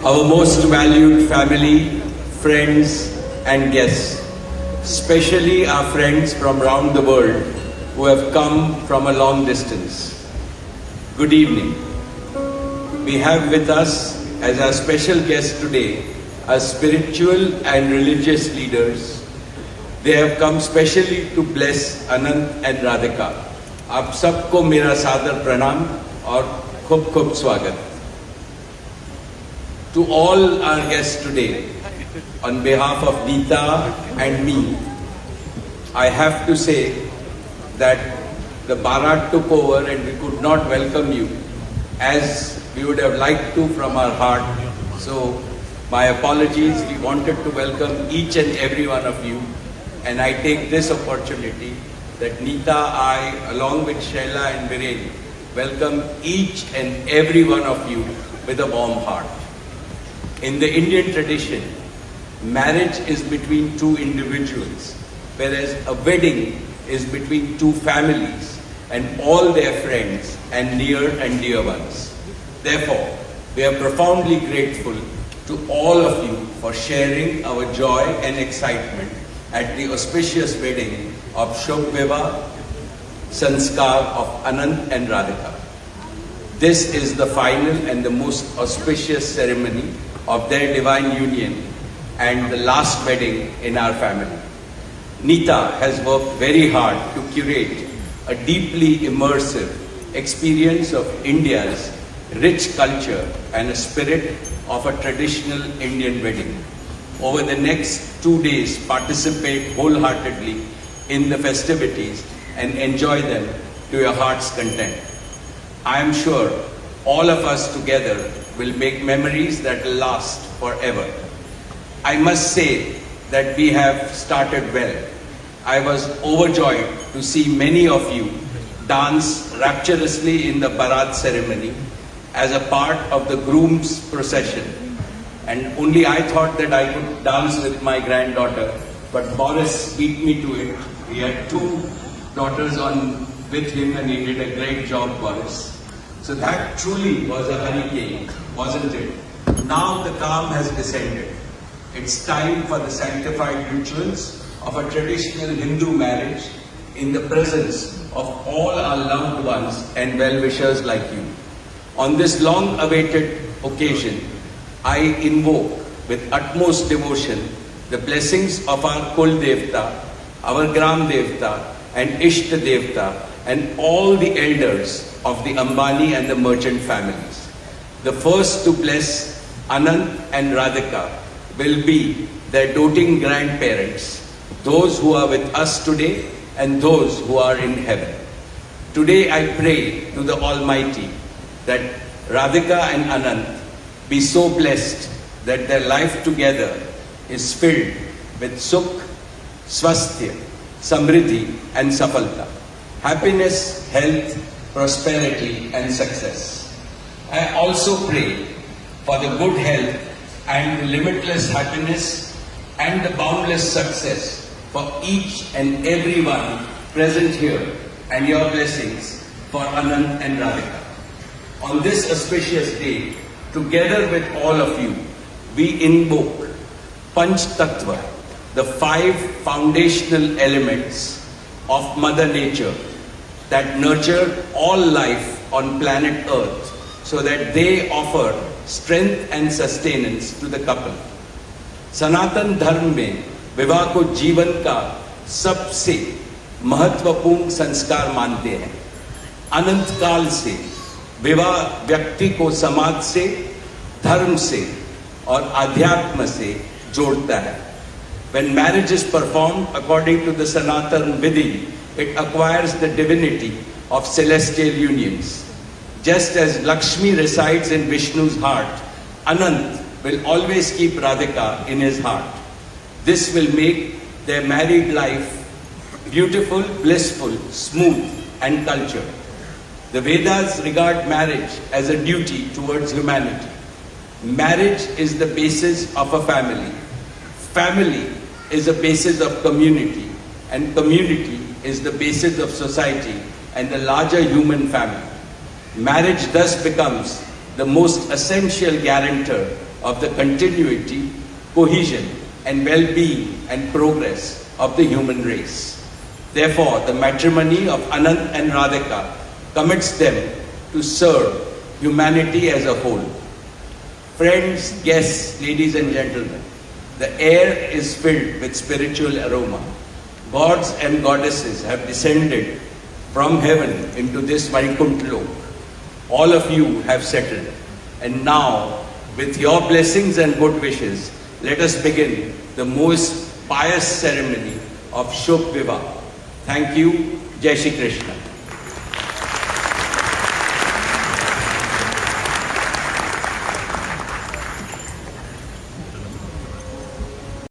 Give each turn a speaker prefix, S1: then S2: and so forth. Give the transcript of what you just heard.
S1: our most valued family, friends and guests, especially our friends from around the world who have come from a long distance. Good evening. We have with us as our special guests today our spiritual and religious leaders. They have come specially to bless Anant and Radhika. आप सबको मेरा सादर प्रणाम और खूब खूब स्वागत. To all our guests today, on behalf of Neeta and me, I have to say that the Bharat took over and we could not welcome you as we would have liked to from our heart. So my apologies. We wanted to welcome each and every one of you, and I take this opportunity that Neeta, I, along with Shaila and Viren, welcome each and every one of you with a warm heart. In the Indian tradition, marriage is between two individuals, whereas a wedding is between two families and all their friends and near and dear ones. Therefore, we are profoundly grateful to all of you for sharing our joy and excitement at the auspicious wedding of Shobh Vivah Sanskar of Anant and Radhika. This is the final and the most auspicious ceremony of their divine union and the last wedding in our family. Neeta has worked very hard to curate a deeply immersive experience of India's rich culture and a spirit of a traditional Indian wedding. Over the next 2 days, participate wholeheartedly in the festivities and enjoy them to your heart's content. I am sure all of us together will make memories that will last forever. I must say that we have started well. I was overjoyed to see many of you dance rapturously in the Bharat ceremony as a part of the groom's procession. And only I thought that I could dance with my granddaughter, but Boris beat me to it. He had 2 daughters on with him and he did a great job, Boris. So that truly was a hurricane, wasn't it? Now the calm has descended. It's time for the sanctified rituals of a traditional Hindu marriage in the presence of all our loved ones and well-wishers like you. On this long-awaited occasion, I invoke with utmost devotion the blessings of our Kul Devta, our Gram Devta and Ishta Devta and all the elders of the Ambani and the merchant families. The first to bless Anant and Radhika will be their doting grandparents, those who are with us today and those who are in heaven. Today I pray to the Almighty that Radhika and Anant be so blessed that their life together is filled with Sukh, Swasthya, Samriddhi and Safalta. Happiness, health, prosperity and success. I also pray for the good health and the limitless happiness and the boundless success for each and every one present here and your blessings for Anant and Radhika. On this auspicious day, together with all of you, we invoke Panch Tattva, the 5 foundational elements of Mother Nature that nurture all life on planet Earth so that they offer strength and sustenance to the couple. Sanatan Dharma में विवाह को जीवन का सबसे महत्वपूर्ण संस्कार मानते हैं. अनंत काल से विवाह व्यक्ति को समाज से, धर्म से और आध्यात्म से जोड़ता है. When marriage is performed according to the Sanatan Vidhi, it acquires the divinity of celestial unions. Just as Lakshmi resides in Vishnu's heart, Anant will always keep Radhika in his heart. This will make their married life beautiful, blissful, smooth and cultured. The Vedas regard marriage as a duty towards humanity. Marriage is the basis of a family. Family is the basis of community, and community is the basis of society and the larger human family. Marriage thus becomes the most essential guarantor of the continuity, cohesion, and well-being and progress of the human race. Therefore, the matrimony of Anant and Radhika commits them to serve humanity as a whole. Friends, guests, ladies and gentlemen, the air is filled with spiritual aroma. Gods and goddesses have descended from heaven into this Vaikuntha Lok. All of you have settled. And now, with your blessings and good wishes, let us begin the most pious ceremony of Shubh Vivah. Thank you. Jai Shri Krishna.